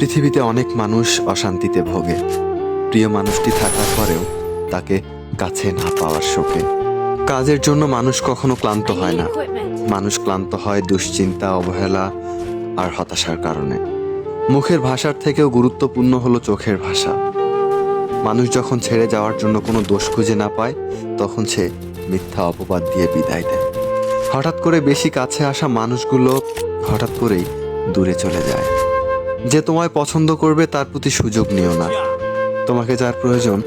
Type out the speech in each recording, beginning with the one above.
পৃথিবীতে অনেক মানুষ অশান্তিতে ভোগে, প্রিয় মানুষটি থাকার পরেও তাকে কাছে না পাওয়ার শোকে। কাজের জন্য মানুষ কখনো ক্লান্ত হয় না, মানুষ ক্লান্ত হয় দুশ্চিন্তা, অবহেলা আর হতাশার কারণে। মুখের ভাষার থেকেও গুরুত্বপূর্ণ হলো চোখের ভাষা। মানুষ যখন ছেড়ে যাওয়ার জন্য কোনো দোষ খুঁজে না পায়, তখন সে মিথ্যা অপবাদ দিয়ে বিদায় দেয়। হঠাৎ করে বেশি কাছে আসা মানুষগুলো হঠাৎ করেই দূরে চলে যায়। যে তোমায় পছন্দ করবে তার প্রতি সুযোগ নিও না। তোমাকে যার প্রয়োজন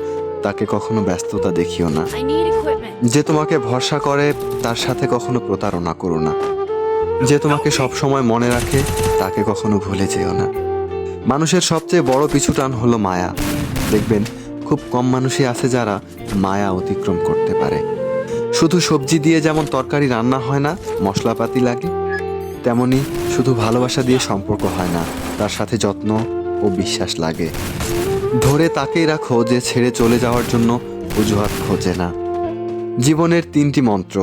তাকে কখনো ব্যস্ততা দেখিও না। যে তোমাকে ভরসা করে তার সাথে কখনো প্রতারণা করো না। যে তোমাকে সবসময় মনে রাখে তাকে কখনো ভুলে যেও না। মানুষের সবচেয়ে বড় পিছুটান হলো মায়া। দেখবেন খুব কম মানুষই আছে যারা মায়া অতিক্রম করতে পারে। শুধু সবজি দিয়ে যেমন তরকারি রান্না হয় না, মশলাপাতি লাগে, তেমনি শুধু ভালোবাসা দিয়ে সম্পর্ক হয় না, তার সাথে যত্ন ও বিশ্বাস লাগে। ধরে তাকেই রাখো যে ছেড়ে চলে যাওয়ার জন্য অজুহাত খোঁজে না। জীবনের 3টি মন্ত্র: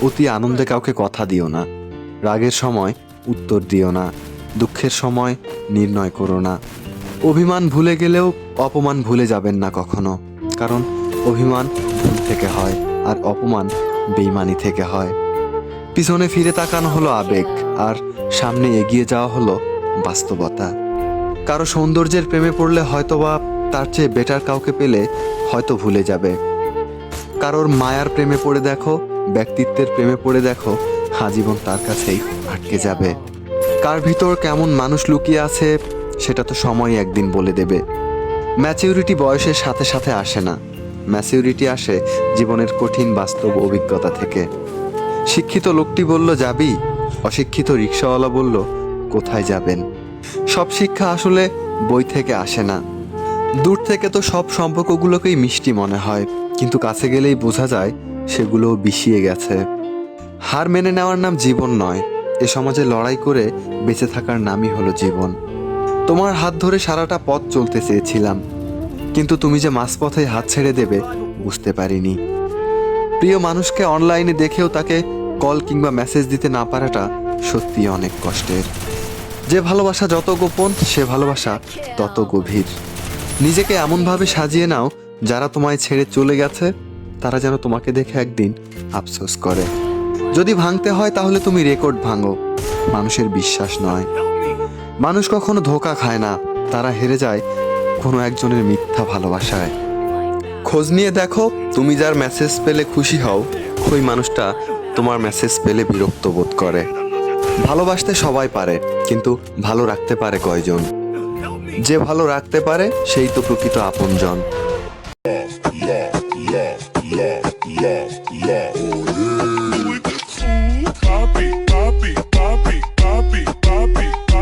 অতি আনন্দে কাউকে কথা দিও না, রাগের সময় উত্তর দিও না, দুঃখের সময় নির্ণয় করো না। অভিমান ভুলে গেলেও অপমান ভুলে যাবেন না কখনো, কারণ অভিমান ভুল থেকে হয় আর অপমান বেইমানি থেকে হয়। পিছনে ফিরে তাকানো হলো আবেগ, আর সামনে এগিয়ে যাওয়া হলো বাস্তবতা। কারো সৌন্দর্যের প্রেমে পড়লে হয়তোবা তার চেয়ে বেটার কাউকে পেলে হয়তো ভুলে যাবে। কারোর মায়ার প্রেমে পড়ে দেখো, ব্যক্তিত্বের প্রেমে পড়ে দেখো, আজীবন তার কাছেই আটকে যাবে। কার ভিতর কেমন মানুষ লুকিয়ে আছে সেটা তো সময় একদিন বলে দেবে। ম্যাচিউরিটি বয়সের সাথে সাথে আসে না, ম্যাচিউরিটি আসে জীবনের কঠিন বাস্তব অভিজ্ঞতা থেকে। শিক্ষিত লোকটি বলল যাবি, অশিক্ষিত রিক্সাওয়ালা বলল কোথায় যাবেন। সব শিক্ষা আসলে বই থেকে আসে না। দূর থেকে তো সব সম্পর্কগুলোকেই মিষ্টি মনে হয়, কিন্তু কাছে গেলেই বোঝা যায় সেগুলো বিষিয়ে গেছে। হার মেনে নেওয়ার নাম জীবন নয়, এ সমাজে লড়াই করে বেঁচে থাকার নামই হলো জীবন। তোমার হাত ধরে সারাটা পথ চলতে চেয়েছিলাম, কিন্তু তুমি যে মাঝপথে হাত ছেড়ে দেবে বুঝতে পারিনি। প্রিয় মানুষকে অনলাইনে দেখেও তাকে কল কিংবা মেসেজ দিতে না পারাটা সত্যি অনেক কষ্টের। যে ভালোবাসা যত গোপন, সে ভালোবাসা তত গভীর। নিজেকে এমনভাবে সাজিয়ে নাও, যারা তোমায় ছেড়ে চলে গেছে তারা যেন তোমাকে দেখে একদিন আফসোস করে। যদি ভাঙতে হয় তাহলে তুমি রেকর্ড ভাঙো, মানুষের বিশ্বাস নয়। মানুষ কখনো ধোঁকা খায় না, তারা হেরে যায় কোনো একজনের মিথ্যা ভালোবাসায়। খোঁজ নিয়ে দেখো, তুমি যার মেসেজ পেলে খুশি হও, ওই মানুষটা তোমার মেসেজ পেলে বিরক্ত বোধ করে। ভালোবাসতে সবাই পারে, কিন্তু ভালো রাখতে পারে কয়জন? যে ভালো রাখতে পারে সেই তো প্রকৃত আপনজন।